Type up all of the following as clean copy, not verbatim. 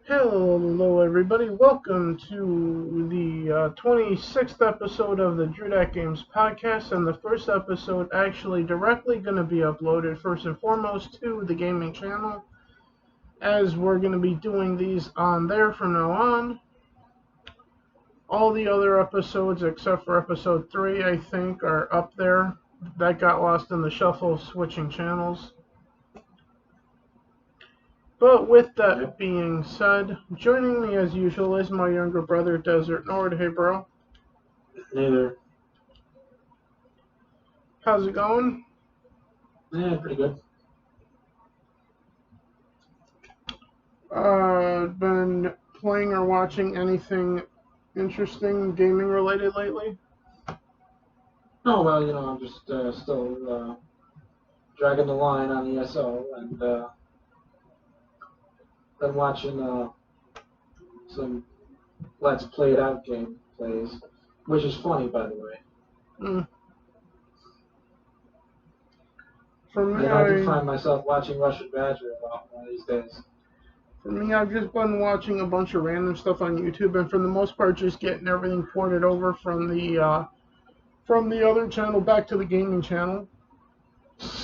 Hello, everybody. Welcome to the 26th episode of the DDG Games podcast, and the first episode actually directly going to be uploaded first and foremost to the gaming channel, as we're going to be doing these on there from now on. All the other episodes, except for episode 3, I think, are up there. That got lost in the shuffle of switching channels. But with that being said, joining me as usual is my younger brother, Desert Nord. Hey, bro. Neither. How's it going? Yeah, pretty good. Been playing or watching anything interesting gaming related lately? Oh, well, I'm just still dragging the line on ESO and been watching some Let's Play It Out game plays, which is funny, by the way. For me, I do find myself watching Russian Badger a lot one of these days. For me, I've just been watching a bunch of random stuff on YouTube, and for the most part, just getting everything ported over from the other channel back to the gaming channel.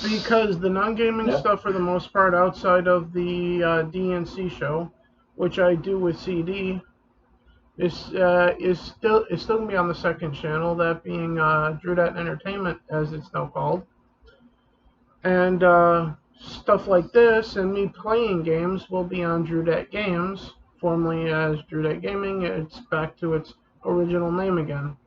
Because the non-gaming stuff, for the most part, outside of the DNC show, which I do with CD, is still gonna be on the second channel. That being DDG Entertainment, as it's now called, and stuff like this and me playing games will be on DDG Games, formerly as DDG Gaming. It's back to its original name again.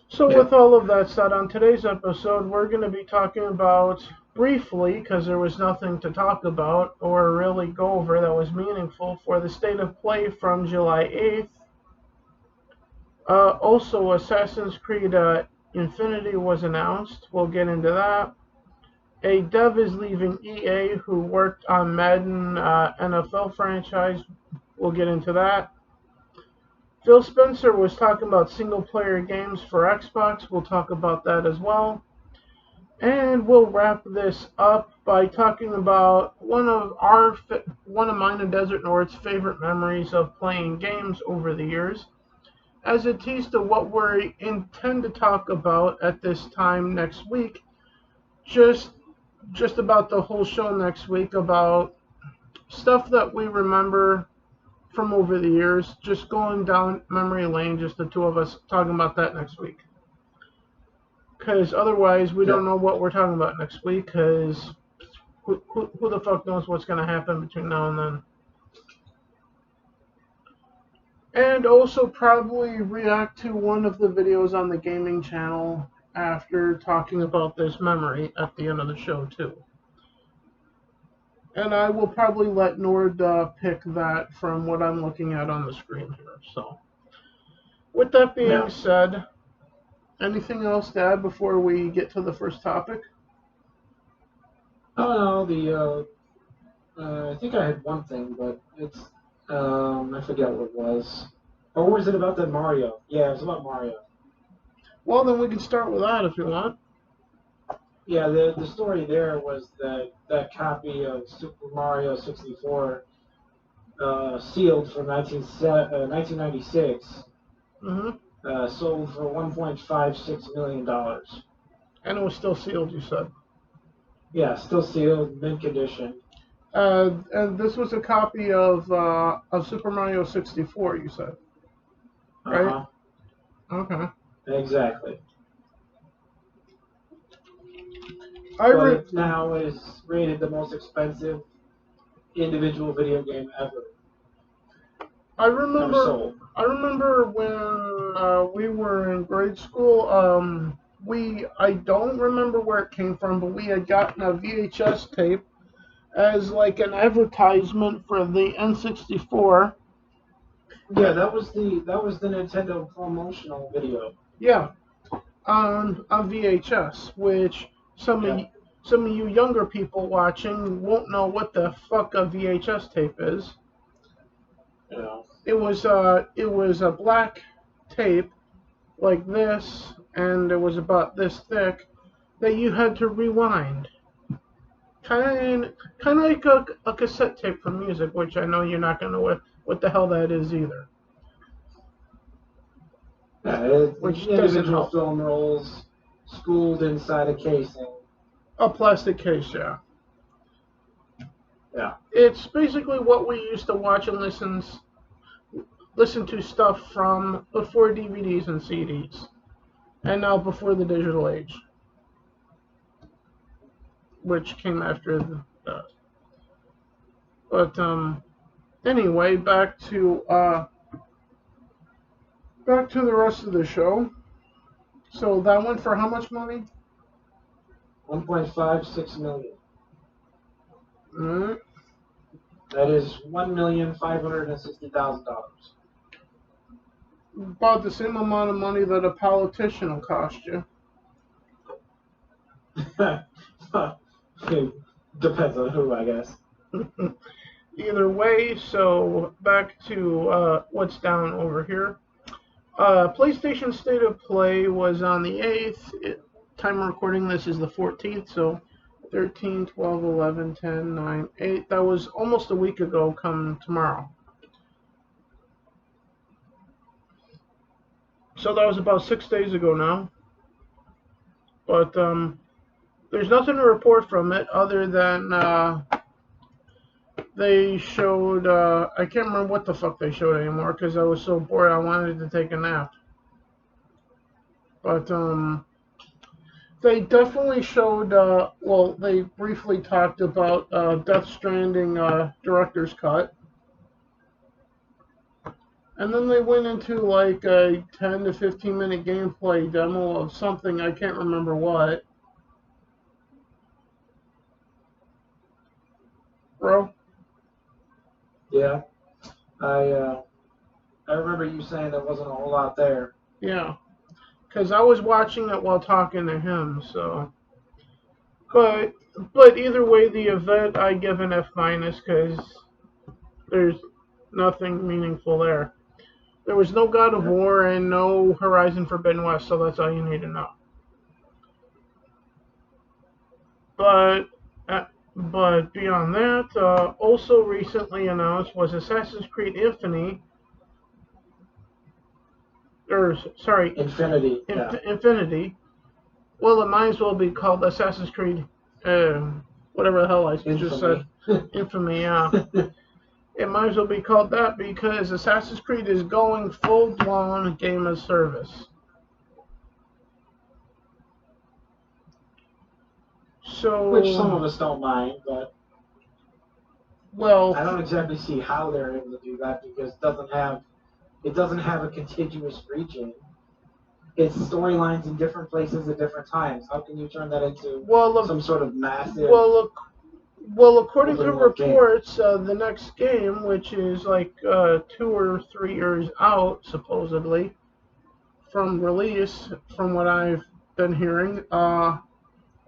So with all of that said, on today's episode, we're going to be talking about, briefly, because there was nothing to talk about or really go over that was meaningful, for the state of play from July 8th. Also, Assassin's Creed Infinity was announced. We'll get into that. A dev is leaving EA who worked on Madden NFL franchise. We'll get into that. Phil Spencer was talking about single-player games for Xbox. We'll talk about that as well. And we'll wrap this up by talking about one of mine and Desert Nord's favorite memories of playing games over the years, as a tease to what we intend to talk about at this time next week. Just about the whole show next week, about stuff that we remember from over the years, just going down memory lane, just the two of us talking about that next week. Because otherwise, we don't know what we're talking about next week, because who the fuck knows what's going to happen between now and then. And also probably react to one of the videos on the gaming channel after talking about this memory at the end of the show, too. And I will probably let Nord pick that from what I'm looking at on the screen here. So, with that being said, anything else to add before we get to the first topic? Oh, no, I think I had one thing, but it's, I forget what it was. Or was it about the Mario? Yeah, it was about Mario. Well, then we can start with that if you want. Yeah, the story there was that copy of Super Mario 64, sealed from 1996, sold for $1.56 million. And it was still sealed, you said? Yeah, still sealed, mint condition. And this was a copy of Super Mario 64, you said? Right? Okay. Exactly. But it now is rated the most expensive individual video game ever. I remember when we were in grade school, I don't remember where it came from, but we had gotten a VHS tape as like an advertisement for the N64. Yeah, that was the Nintendo promotional video. Yeah, on VHS, which some of you younger people watching won't know what the fuck a VHS tape is. Yeah. It was a black tape like this, and it was about this thick that you had to rewind kind of like a cassette tape for music, which I know you're not gonna know what the hell that is either. Yeah, Which doesn't individual help. film rolls spooled inside a casing. A plastic case, yeah. Yeah. It's basically what we used to watch and listen to stuff from before DVDs and CDs, and now before the digital age, which came after the. But anyway, back to the rest of the show. So that went for how much money? 1.56 million. Mm, That is $1,560,000. about the same amount of money that a politician will cost you. Depends on who, I guess. Either way, so back to what's down over here. PlayStation State of Play was on the 8th. Time of recording this is the 14th, so 13, 12, 11, 10, 9, 8. That was almost a week ago come tomorrow. So that was about 6 days ago now. But there's nothing to report from it other than they showed, I can't remember what the fuck they showed anymore because I was so bored I wanted to take a nap. But they definitely showed, well, they briefly talked about Death Stranding Director's Cut. And then they went into like a 10 to 15 minute gameplay demo of something, I can't remember what. Bro? Yeah. I remember you saying there wasn't a whole lot there. Yeah. Because I was watching it while talking to him, so. But either way, the event I give an F minus because there's nothing meaningful there. There was no God of War and no Horizon Forbidden West, so that's all you need to know. But but beyond that, also recently announced was Assassin's Creed Infinity, or sorry, Infinity. Infinity. Well, it might as well be called Assassin's Creed, whatever the hell I just said. Infamy, yeah. It might as well be called that because Assassin's Creed is going full-blown game as service. So, Which some of us don't mind, but well, I don't exactly see how they're able to do that because it doesn't have a contiguous region. It's storylines in different places at different times. How can you turn that into some sort of massive? Well, according to reports, the next game, which is like 2 or 3 years out, supposedly, from release, from what I've been hearing,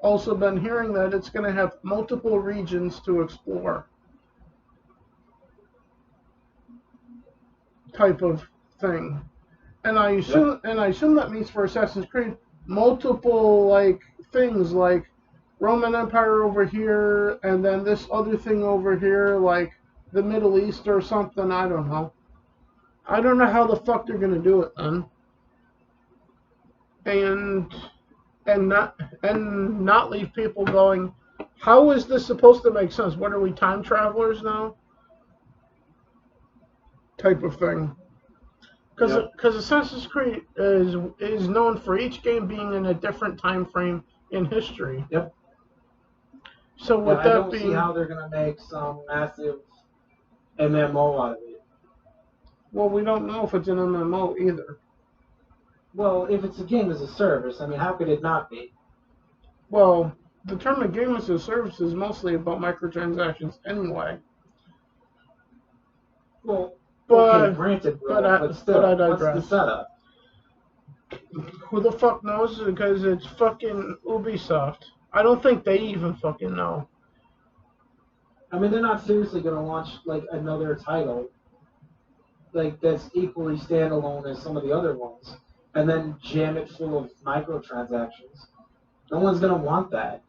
also been hearing that it's going to have multiple regions to explore. Type of thing. And I assume that means for Assassin's Creed, multiple like things like Roman Empire over here, and then this other thing over here, like the Middle East or something. I don't know. I don't know how the fuck they're gonna do it then. And not leave people going, how is this supposed to make sense? What are we, time travelers now? Type of thing. Because Assassin's Creed is known for each game being in a different time frame in history. Yep. So with I that don't being, see how they're gonna make some massive MMO out of it. Well, we don't know if it's an MMO either. Well, if it's a game as a service, I mean, how could it not be? Well, the term of game as a service is mostly about microtransactions anyway. Well, okay, granted, bro, but still, I what's digress. the setup? Who the fuck knows? Because it's fucking Ubisoft. I don't think they even fucking know. I mean, they're not seriously going to launch like another title like that's equally standalone as some of the other ones, and then jam it full of microtransactions. No one's going to want that.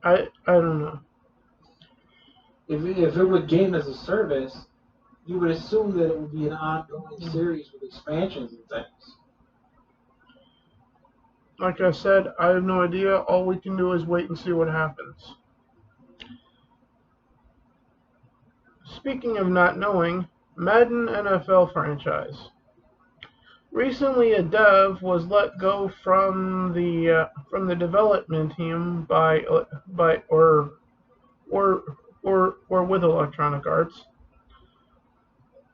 I don't know. if it were game as a service, you would assume that it would be an ongoing series with expansions and things. Like I said, I have no idea. All we can do is wait and see what happens. Speaking of not knowing, Madden NFL franchise. Recently, a dev was let go from the development team by or with Electronic Arts,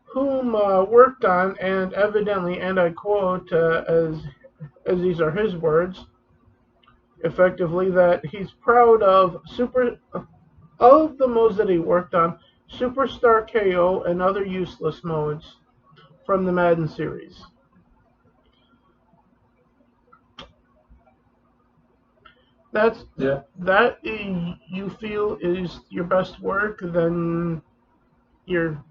whom worked on and evidently, and I quote, as these are his words, effectively that he's proud of the modes that he worked on, Superstar KO and other useless modes from the Madden series. That you feel is your best work, then you're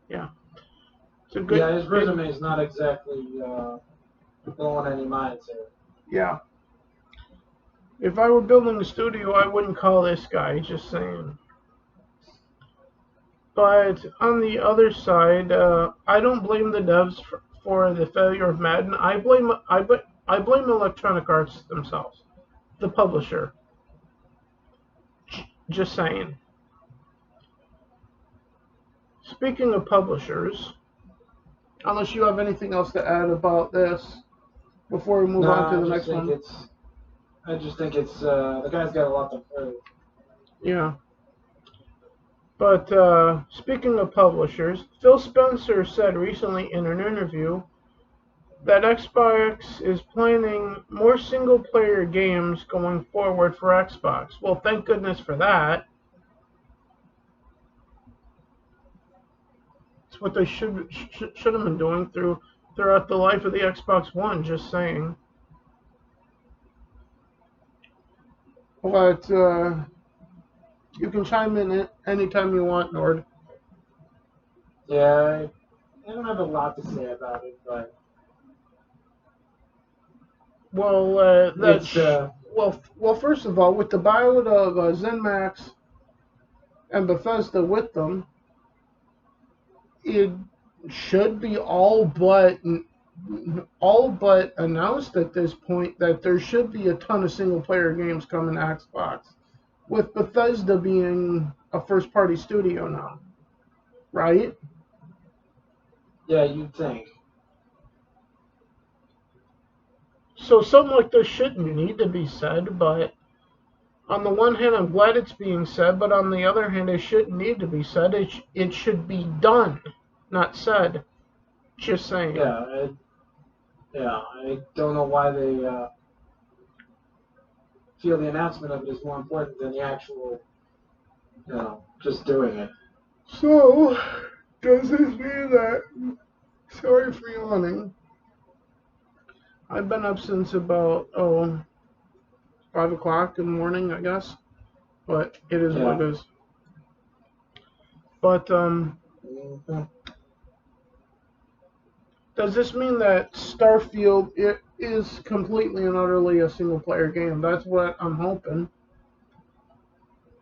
it's a good. Yeah, his resume is not exactly blowing any minds here. Yeah. If I were building a studio, I wouldn't call this guy. Just saying. But on the other side, I don't blame the devs for the failure of Madden. I blame Electronic Arts themselves, the publisher. Just saying. Speaking of publishers, unless you have anything else to add about this before we move on to the next one. I just think it's the guy's got a lot to prove. Yeah. But speaking of publishers, Phil Spencer said recently in an interview that Xbox is planning more single-player games going forward for Xbox. Well, thank goodness for that. It's what they should have been doing throughout the life of the Xbox One. Just saying. But you can chime in anytime you want, Nord. Yeah, I don't have a lot to say about it, but well, first of all, with the buyout of ZeniMax and Bethesda with them, it should be all but announced at this point that there should be a ton of single-player games coming to Xbox, with Bethesda being a first-party studio now, right? Yeah, you'd think. So something like this shouldn't need to be said, but on the one hand, I'm glad it's being said, but on the other hand, it shouldn't need to be said. It should be done, not said. Just saying. Yeah, I don't know why they feel the announcement of it is more important than the actual, just doing it. So, does this mean that... Sorry for yawning. I've been up since about 5 o'clock in the morning, I guess. But it is what it is. But does this mean that Starfield is completely and utterly a single-player game? That's what I'm hoping.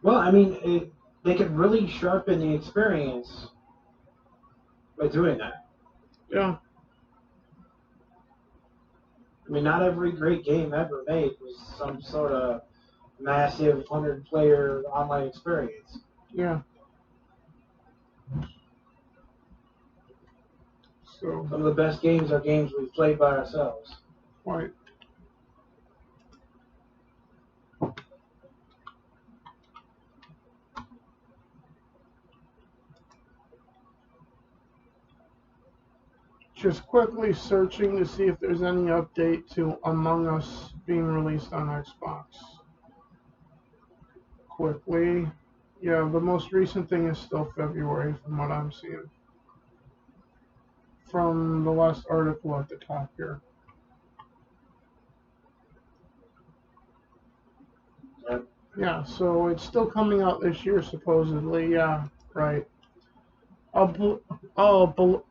Well, I mean, they could really sharpen the experience by doing that. Yeah. I mean, not every great game ever made was some sort of massive 100-player online experience. Yeah. So some of the best games are games we've played by ourselves. Right. Just quickly searching to see if there's any update to Among Us being released on Xbox. Quickly. Yeah, the most recent thing is still February from what I'm seeing. From the last article at the top here. Yep. Yeah, so it's still coming out this year supposedly. Yeah, right. I'll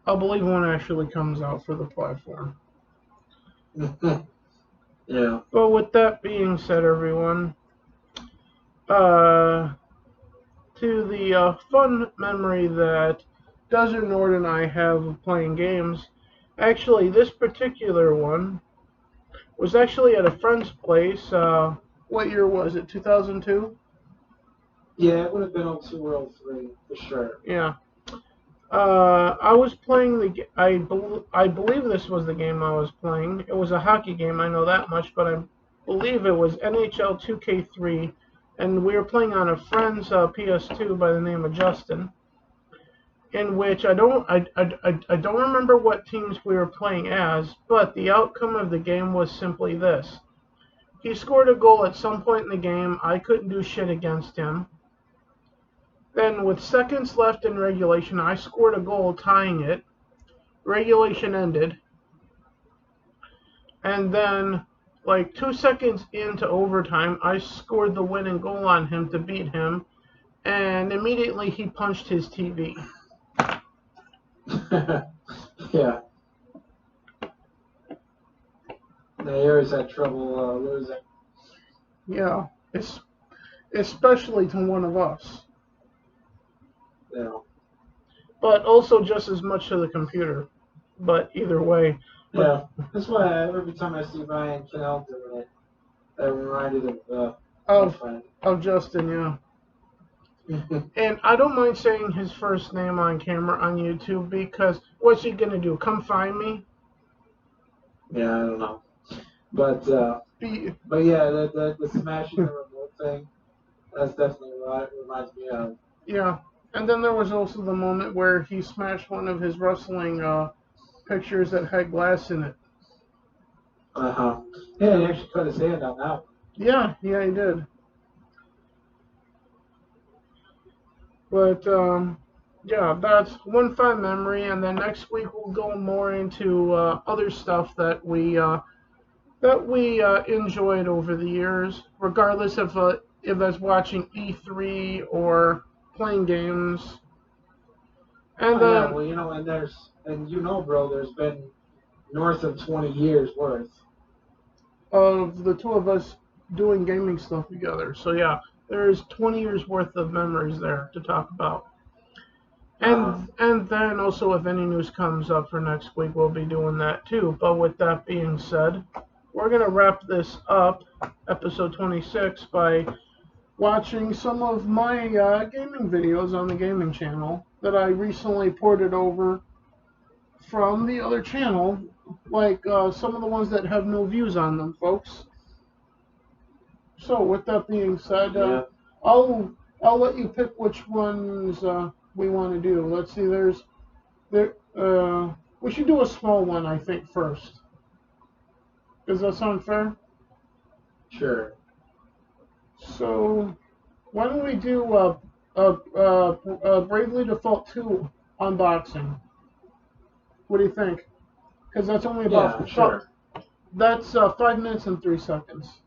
believe when it actually comes out for the platform. Yeah. But with that being said, everyone, to the fun memory that Desert Nord and I have of playing games. Actually, this particular one was actually at a friend's place. What year was it? 2002? Yeah, it would have been 02 or 03 for sure. Yeah. I was playing I believe this was the game I was playing. It was a hockey game, I know that much, but I believe it was NHL 2K3, and we were playing on a friend's PS2 by the name of Justin, in which I don't remember what teams we were playing as, but the outcome of the game was simply this. He scored a goal at some point in the game. I couldn't do shit against him. Then, with seconds left in regulation, I scored a goal tying it. Regulation ended. And then, like 2 seconds into overtime, I scored the winning goal on him to beat him. And immediately he punched his TV. Yeah. They always had trouble losing. Yeah, especially to one of us. Yeah. But also just as much to the computer. But either way. Yeah. That's why every time I see Ryan Cannell doing it, that reminded of of Justin, yeah. And I don't mind saying his first name on camera on YouTube because what's he gonna do? Come find me? Yeah, I don't know. But yeah, the smashing the remote thing, that's definitely what it reminds me of. Yeah. And then there was also the moment where he smashed one of his wrestling pictures that had glass in it. Uh-huh. Yeah, he actually cut his hand on that one. Yeah, he did. But yeah, that's one fun memory, and then next week we'll go more into other stuff that we enjoyed over the years, regardless of if that's watching E3 or playing games. And yeah, well, bro, there's been north of 20 years worth of the two of us doing gaming stuff together. So yeah, there's 20 years worth of memories there to talk about. And then also if any news comes up for next week, we'll be doing that too. But with that being said, we're gonna wrap this up, episode 26, by watching some of my gaming videos on the gaming channel that I recently ported over from the other channel, like some of the ones that have no views on them, folks. So with that being said, I'll let you pick which ones we want to do. Let's see. We should do a small one, I think, first. Does that sound fair? Sure. So why don't we do Bravely Default 2 unboxing? What do you think? Because that's only about sure. That's 5 minutes and 3 seconds.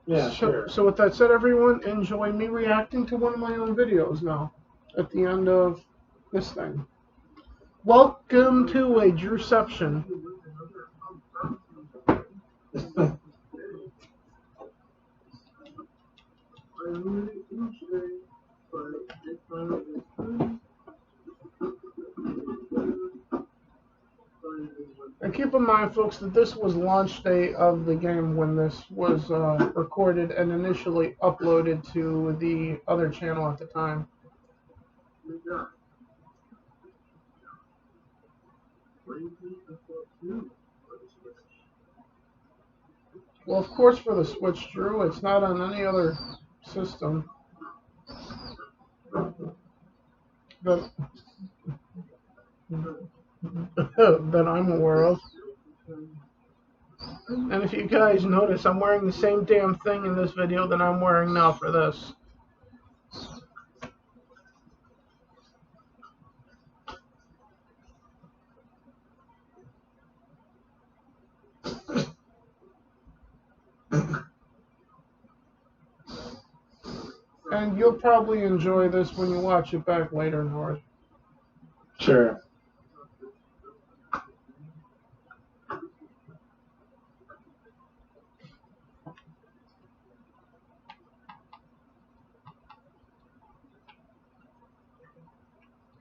Yeah, sure. So with that said, everyone, enjoy me reacting to one of my own videos now at the end of this thing. Welcome to a Drewception. And keep in mind, folks, that this was launch day of the game when this was recorded and initially uploaded to the other channel at the time. Well, of course, for the Switch, Drew, it's not on any other system that that I'm aware of. And if you guys notice, I'm wearing the same damn thing in this video that I'm wearing now for this. And you'll probably enjoy this when you watch it back later, North. Sure.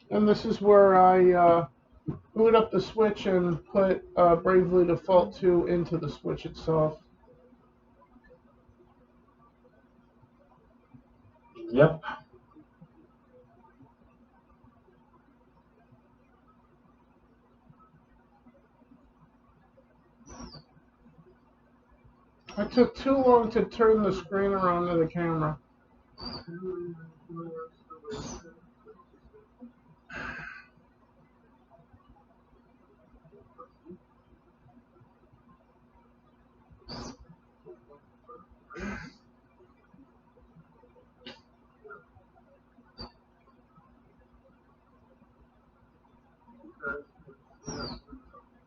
And this is where I boot up the switch and put Bravely Default 2 into the switch itself. Yep. I took too long to turn the screen around to the camera.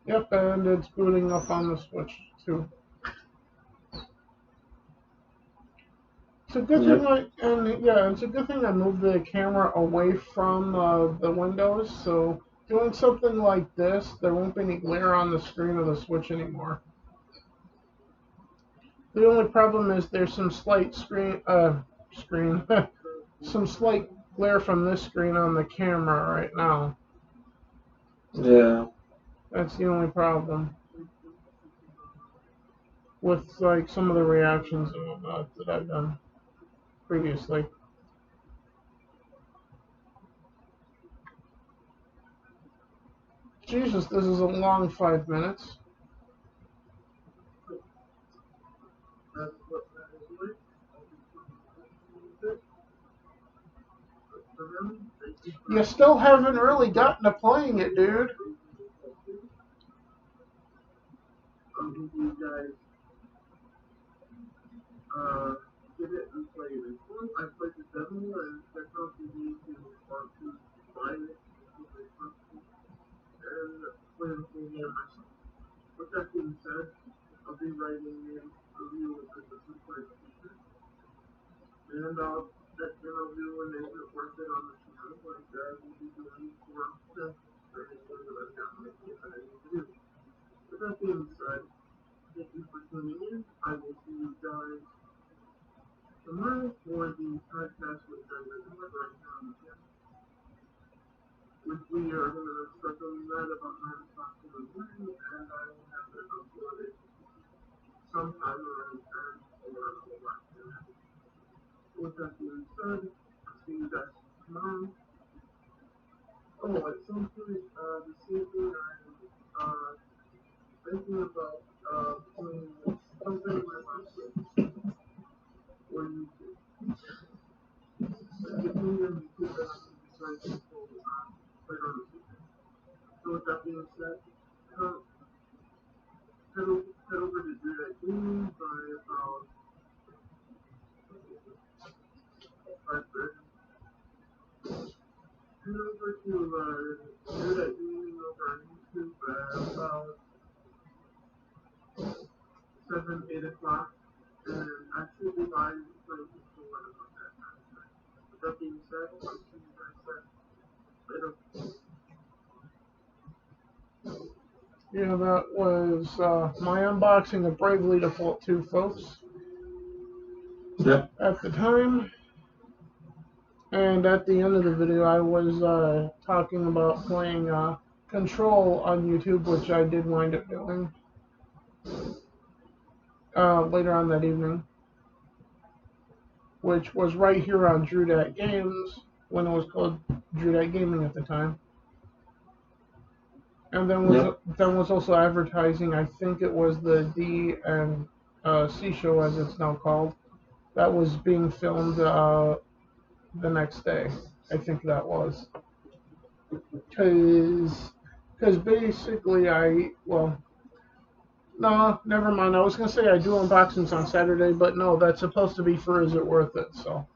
Yep, and it's booting up on the switch too. It's a good thing it's a good thing I moved the camera away from the windows, so doing something like this, there won't be any glare on the screen of the switch anymore. The only problem is there's some slight some slight glare from this screen on the camera right now. Yeah. That's the only problem with like some of the reactions and whatnot that I've done previously. Jesus, this is a long 5 minutes. You still haven't really gotten to playing it, dude. Yeah, that was my unboxing of Bravely Default 2, folks. Yep. At the time, and at the end of the video, I was talking about playing Control on YouTube, which I did wind up doing later on that evening, which was right here on DrewDat Games when it was called DrewDat Gaming at the time. And then was also advertising. I think it was the D and C show, as it's now called, that was being filmed the next day. I think that was because basically no, never mind. I was gonna say I do unboxings on Saturday, but no, that's supposed to be for Is It Worth It? So,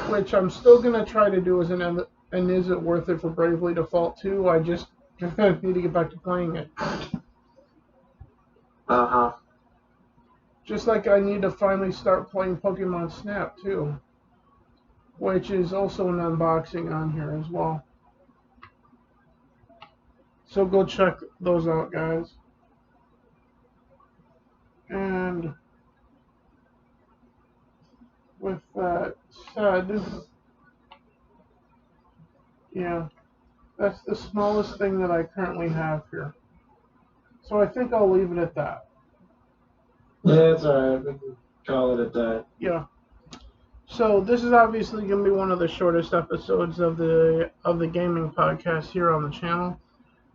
which I'm still gonna try to do as an Is It Worth It for Bravely Default 2. I just need to get back to playing it. Just like I need to finally start playing Pokemon Snap too, which is also an unboxing on here as well. So go check those out, guys. And with that said, yeah. That's the smallest thing that I currently have here. So I think I'll leave it at that. Yeah, it's alright. We can call it at that. Yeah. So this is obviously going to be one of the shortest episodes of the gaming podcast here on the channel.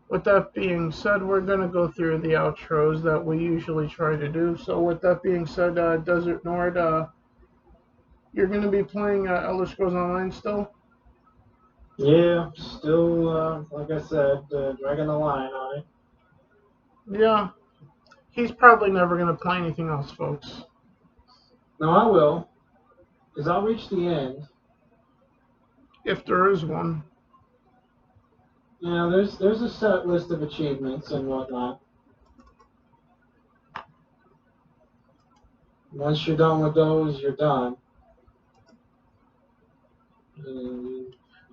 With that being said, we're going to go through the outros that we usually try to do. So with that being said, Desert Nord, you're going to be playing Elder Scrolls Online still? Yeah, still, like I said, dragging the line on it. Yeah. He's probably never going to play anything else, folks. No, I will, because I'll reach the end. If there is one. Yeah, there's a set list of achievements and whatnot. Once you're done with those, you're done.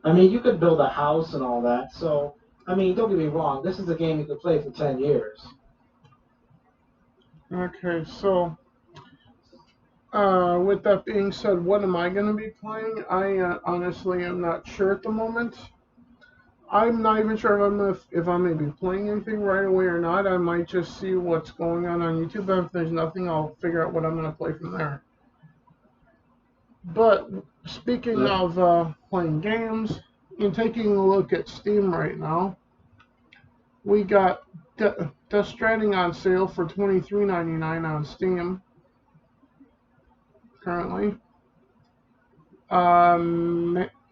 I mean, you could build a house and all that. So, I mean, don't get me wrong. This is a game you could play for 10 years. Okay, so with that being said, what am I going to be playing? I honestly am not sure at the moment. I'm not even sure if I'm going to be playing anything right away or not. I might just see what's going on YouTube. And if there's nothing, I'll figure out what I'm going to play from there. But speaking of playing games, and taking a look at Steam right now, we got Death Stranding on sale for $23.99 on Steam currently.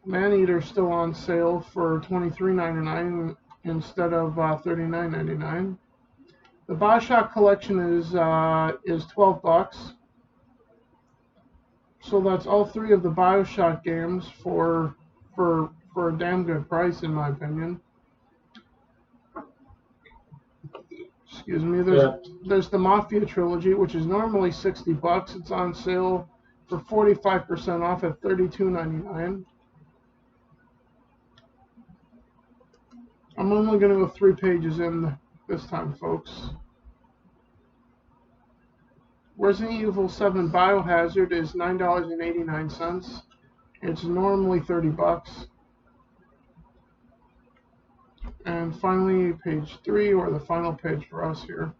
Maneater still on sale for $23.99 instead of $39.99. The Bioshock collection is $12, so that's all three of the Bioshock games for a damn good price, in my opinion. Excuse me. There's the Mafia trilogy, which is normally $60. It's on sale for 45% off at $32.99. I'm only going to go 3 pages in this time, folks. Resident Evil 7 Biohazard is $9.89. It's normally $30. And finally, page 3, or the final page for us here.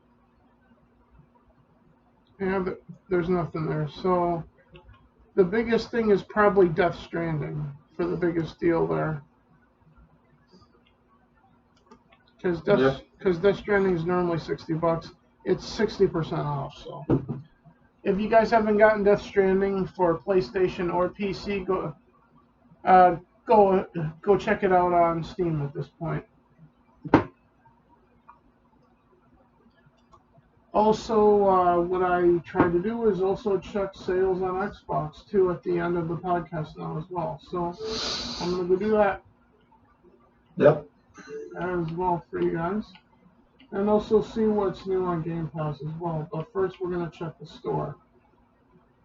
Yeah, there's nothing there. So the biggest thing is probably Death Stranding for the biggest deal there. Because Death Stranding is normally $60. It's 60% off. So if you guys haven't gotten Death Stranding for PlayStation or PC, go check it out on Steam at this point. Also, what I try to do is also check sales on Xbox too at the end of the podcast now as well. So I'm gonna go do that. Yep. As well for you guys, and also see what's new on Game Pass as well. But first, we're gonna check the store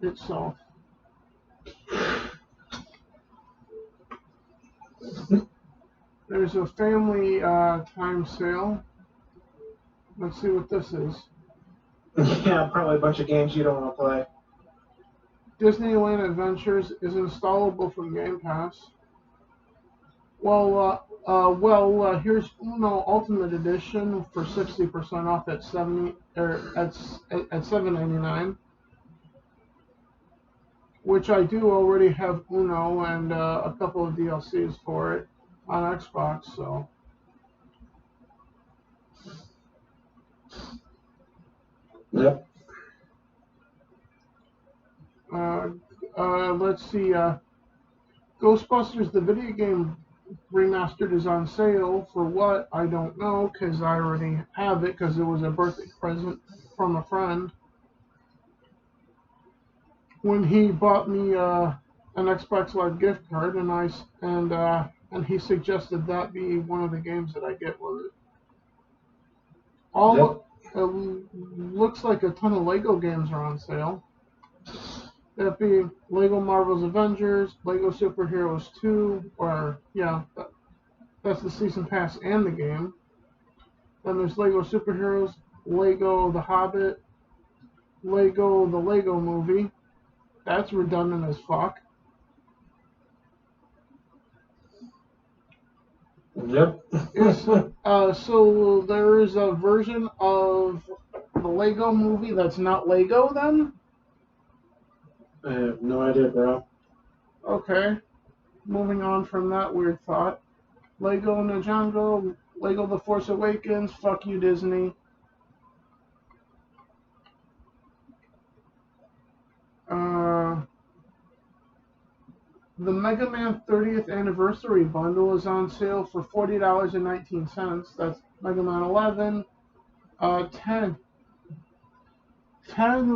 itself. There's a family time sale. Let's see what this is. Yeah, probably a bunch of games you don't want to play. Disneyland Adventures is installable from Game Pass. Well, here's Uno Ultimate Edition for 60% off at $7.99. Which I do already have Uno and a couple of DLCs for it on Xbox, so. Yep. Let's see. Ghostbusters, the video game remastered, is on sale for what? I don't know, because I already have it, because it was a birthday present from a friend. When he bought me an Xbox Live gift card, and he suggested that be one of the games that I get with it. It looks like a ton of Lego games are on sale. That being Lego Marvel's Avengers, Lego Superheroes 2, that's the season pass and the game. Then there's Lego Superheroes, Lego The Hobbit, Lego The Lego Movie. That's redundant as fuck. Yep. So there is a version of the Lego movie that's not Lego then? I have no idea, bro. Okay. Moving on from that weird thought. Lego Ninjago, Lego The Force Awakens, fuck you Disney. Uh, the Mega Man 30th Anniversary Bundle is on sale for $40.19. That's Mega Man 11, 10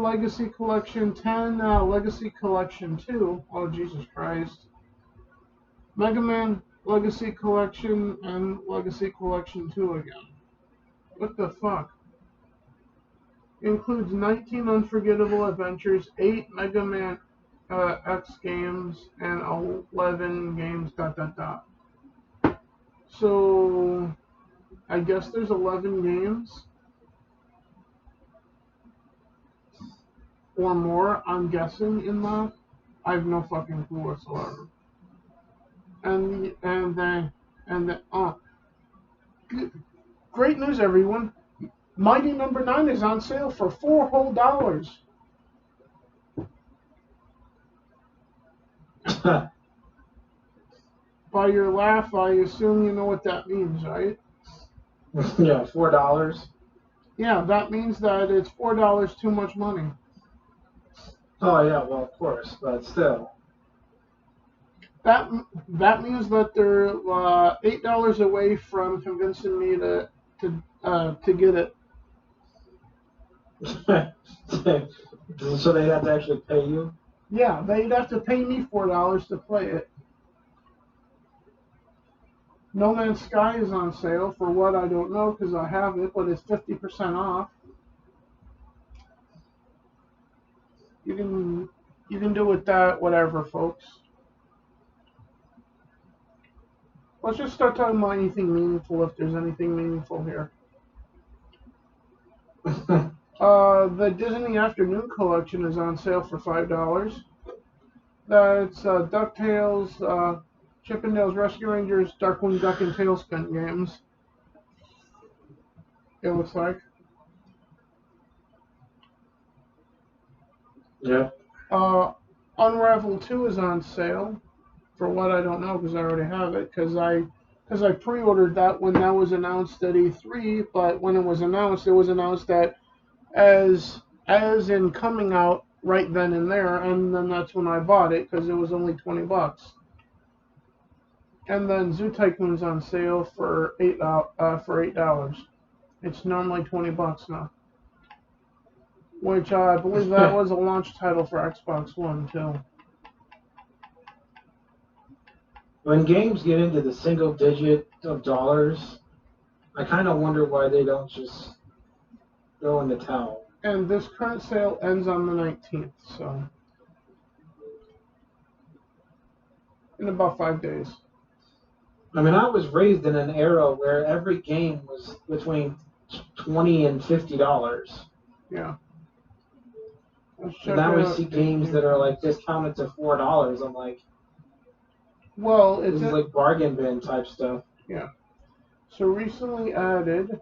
Legacy Collection, 10 Legacy Collection 2. Oh, Jesus Christ. Mega Man Legacy Collection and Legacy Collection 2 again. What the fuck? Includes 19 unforgettable adventures, 8 Mega Man X games, and 11 games. Dot dot dot. So I guess there's 11 games or more. I'm guessing in that. I have no fucking clue whatsoever. And great news, everyone! Mighty Number 9 is on sale for $4 whole. By your laugh, I assume you know what that means, right? Yeah, $4. Yeah, that means that it's $4 too much money. Oh yeah, well of course, but still. That means that they're $8 away from convincing me to get it. So they have to actually pay you? Yeah, they'd have to pay me $4 to play it. No Man's Sky is on sale for what I don't know because I have it, but it's 50% off. You can do with that whatever, folks. Let's just start talking about anything meaningful if there's anything meaningful here. The Disney Afternoon Collection is on sale for $5. That's DuckTales, Chip 'n Dale's Rescue Rangers, Darkwing Duck, and Tailspin games. It looks like. Yeah. Unravel 2 is on sale for what I don't know because I already have it because I pre-ordered that when that was announced at E3, but when it was announced that as in coming out right then and there, and then that's when I bought it because it was only $20. And then Zoo Tycoon's on sale for $8. It's normally $20 now, which I believe that was a launch title for Xbox One too. When games get into the single digit of dollars, I kind of wonder why they don't just throw in the towel. And this current sale ends on the 19th, so in about 5 days. I mean, I was raised in an era where every game was between $20 and $50. Yeah. And now we see games that are like discounted to $4. I'm like, well, this is like bargain bin type stuff. Yeah. So recently added,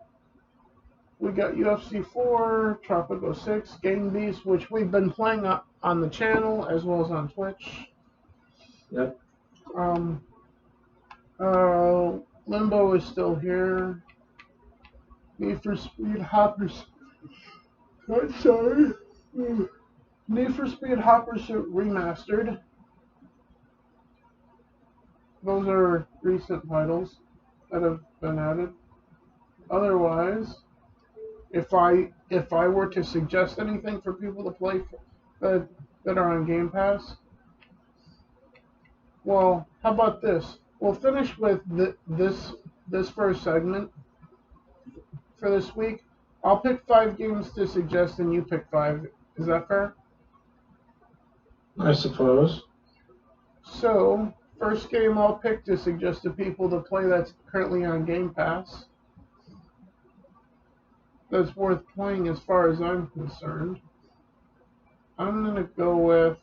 we got UFC 4, Tropico 6, Gang Beast, which we've been playing on the channel as well as on Twitch. Yep. Limbo is still here. Need for Speed Hoppers. I'm sorry. Need for Speed Hopper Suit Remastered. Those are recent titles that have been added. Otherwise, if I were to suggest anything for people to play that are on Game Pass, well, how about this? We'll finish with this first segment for this week. I'll pick 5 games to suggest, and you pick 5. Is that fair? I suppose. So, first game I'll pick to suggest to people to play that's currently on Game Pass. That's worth playing as far as I'm concerned. I'm going to go with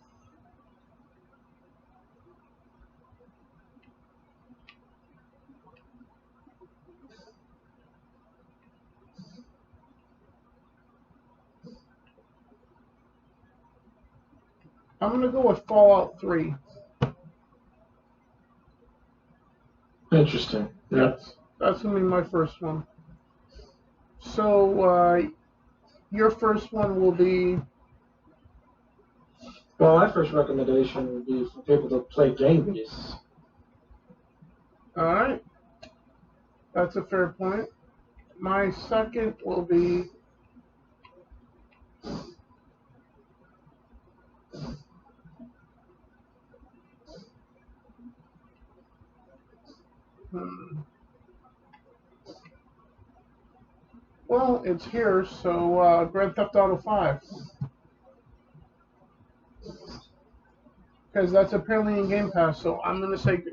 I'm gonna go with Fallout 3. Interesting. Yes, that's gonna be my first one. So your first one will be. Well, my first recommendation would be for people to play games. All right, that's a fair point. My second will be. Hmm, well, it's here, so Grand Theft Auto 5. Because that's apparently in Game Pass, so I'm going to say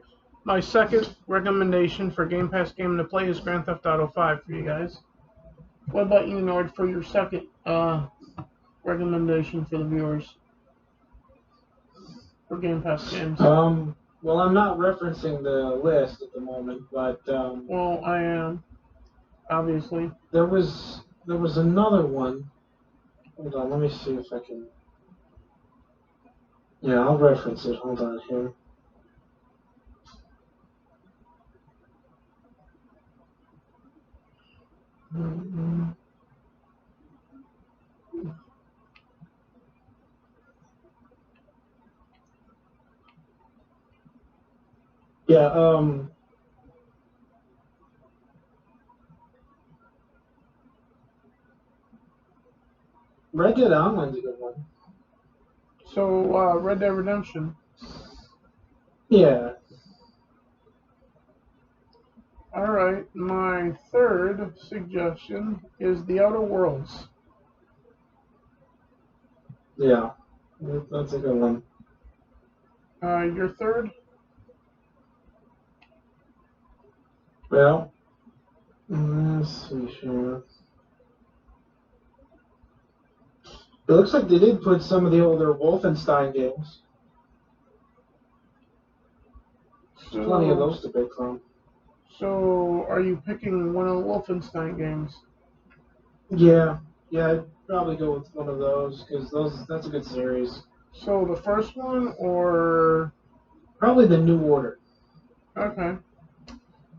my second recommendation for Game Pass game to play is Grand Theft Auto 5 for you guys. What about you, Nord, for your second recommendation for the viewers for Game Pass games? Well, I'm not referencing the list at the moment, but well, I am, obviously. There was another one. Hold on, let me see if I can. Yeah, I'll reference it. Hold on here. Mm-hmm. Yeah, Red Dead Online's a good one. So, Red Dead Redemption. Yeah. Alright, my third suggestion is The Outer Worlds. Yeah, that's a good one. Your third? Well, let's see here. It looks like they did put some of the older Wolfenstein games. Plenty of those to pick from. So, are you picking one of the Wolfenstein games? Yeah, I'd probably go with one of those because that's a good series. So the first one, or probably the New Order. Okay.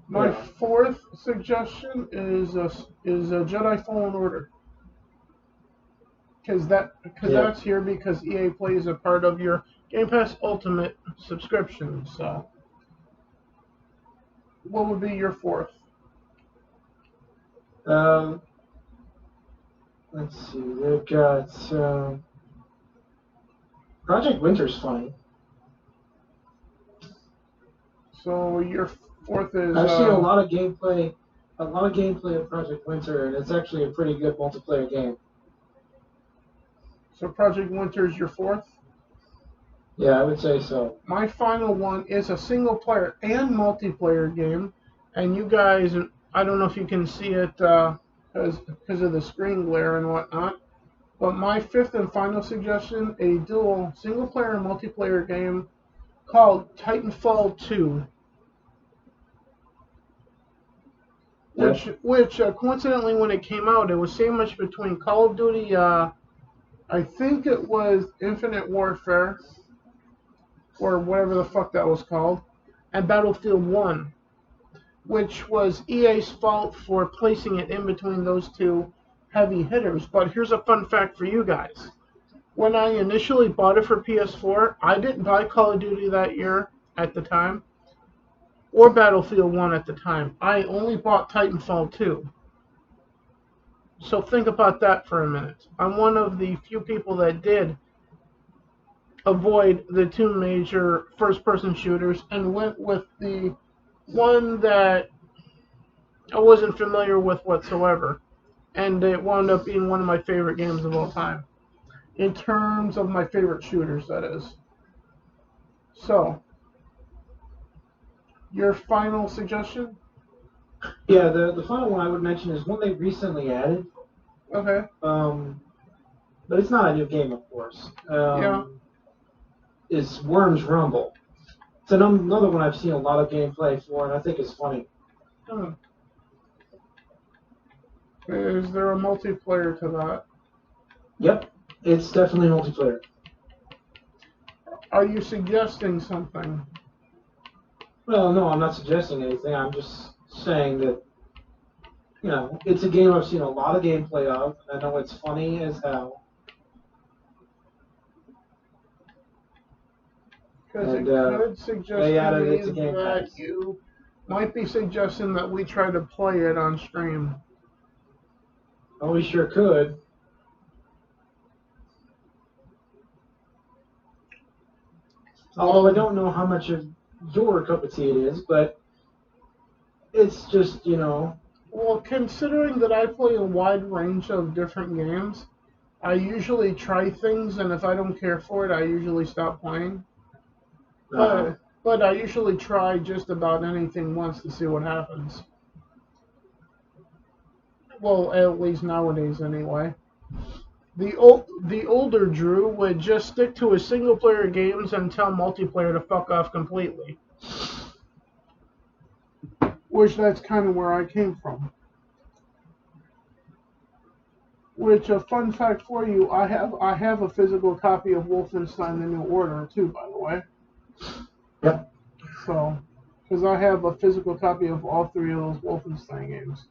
My fourth suggestion is a Jedi Fallen Order. Because that's here because EA Play is a part of your Game Pass Ultimate subscription. So, what would be your fourth? Let's see. They've got Project Winter's funny. So your fourth is. I've seen a lot of gameplay of Project Winter, and it's actually a pretty good multiplayer game. So Project Winter is your fourth? Yeah, I would say so. My final one is a single player and multiplayer game, and you guys, I don't know if you can see it because of the screen glare and whatnot, but my fifth and final suggestion, a dual single player and multiplayer game called Titanfall 2. Which coincidentally, when it came out, it was sandwiched between Call of Duty, I think it was Infinite Warfare, or whatever the fuck that was called, and Battlefield 1, which was EA's fault for placing it in between those two heavy hitters. But here's a fun fact for you guys. When I initially bought it for PS4, I didn't buy Call of Duty that year at the time, or Battlefield 1 at the time. I only bought Titanfall 2. So think about that for a minute. I'm one of the few people that did avoid the two major first-person shooters and went with the one that I wasn't familiar with whatsoever. And it wound up being one of my favorite games of all time. In terms of my favorite shooters, that is. So, your final suggestion? Yeah, the final one I would mention is one they recently added. Okay. But it's not a new game, of course. Yeah. Is Worms Rumble. It's another one I've seen a lot of gameplay for, and I think it's funny. Is there a multiplayer to that? Yep, it's definitely multiplayer. Are you suggesting something? Well, no, I'm not suggesting anything. I'm just saying that, it's a game I've seen a lot of gameplay of. I know it's funny as hell. Because it could suggest to me that Pass. you might be suggesting that we try to play it on stream. Oh, we sure could. Although I don't know how much of your cup of tea it is, but it's just, Well, considering that I play a wide range of different games, I usually try things, and if I don't care for it, I usually stop playing. But I usually try just about anything once to see what happens. Well, at least nowadays, anyway. The older Drew would just stick to his single player games and tell multiplayer to fuck off completely. Which that's kind of where I came from. Which a fun fact for you, I have a physical copy of Wolfenstein: The New Order too, by the way. Yep. So, because I have a physical copy of all three of those Wolfenstein games.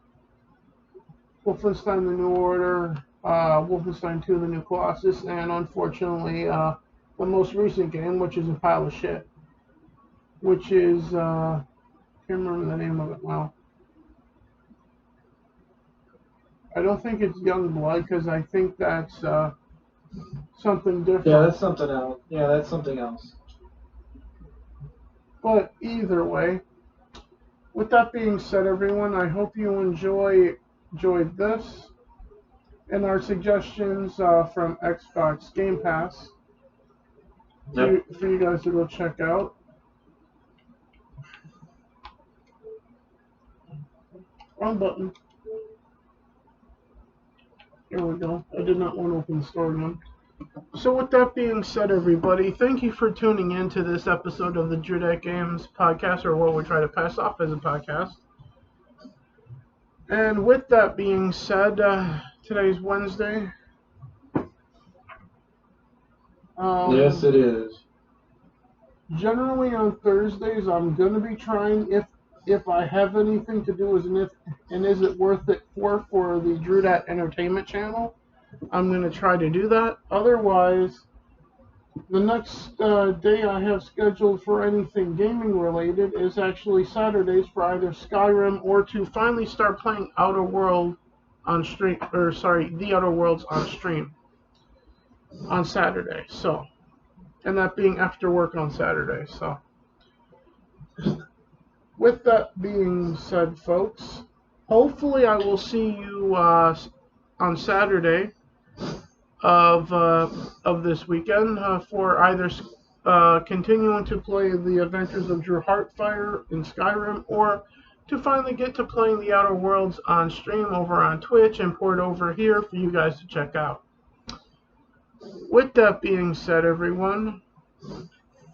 Wolfenstein: The New Order, Wolfenstein 2: The New Colossus, and unfortunately, the most recent game, which is a pile of shit. Which is, can't remember the name of it now. I don't think it's Youngblood, because I think that's something different. Yeah, that's something else. But either way, with that being said, everyone, I hope you enjoyed this and our suggestions from Xbox Game Pass for you guys to go check out. Wrong button. Here we go. I did not want to open the store again. So with that being said, everybody, thank you for tuning in to this episode of the Drew Games podcast, or what we try to pass off as a podcast. And with that being said, today's Wednesday. Yes, it is. Generally on Thursdays, I'm gonna be trying, if I have anything to do, is it worth it for the Drew Entertainment channel, I'm gonna try to do that. Otherwise, the next day I have scheduled for anything gaming related is actually Saturdays for either Skyrim or to finally start playing Outer World on stream, The Outer Worlds on stream on Saturday. So, and that being after work on Saturday. So, with that being said, folks, hopefully I will see you on Saturday of this weekend for either continuing to play the Adventures of Drew Heartfire in Skyrim, or to finally get to playing the Outer Worlds on stream over on Twitch and port over here for you guys to check out. With that being said, everyone,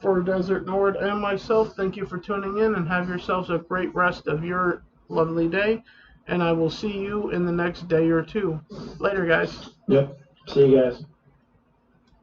for Desert Nord and myself, thank you for tuning in, and have yourselves a great rest of your lovely day, and I will see you in the next day or two. Later, guys. Yep. See you guys.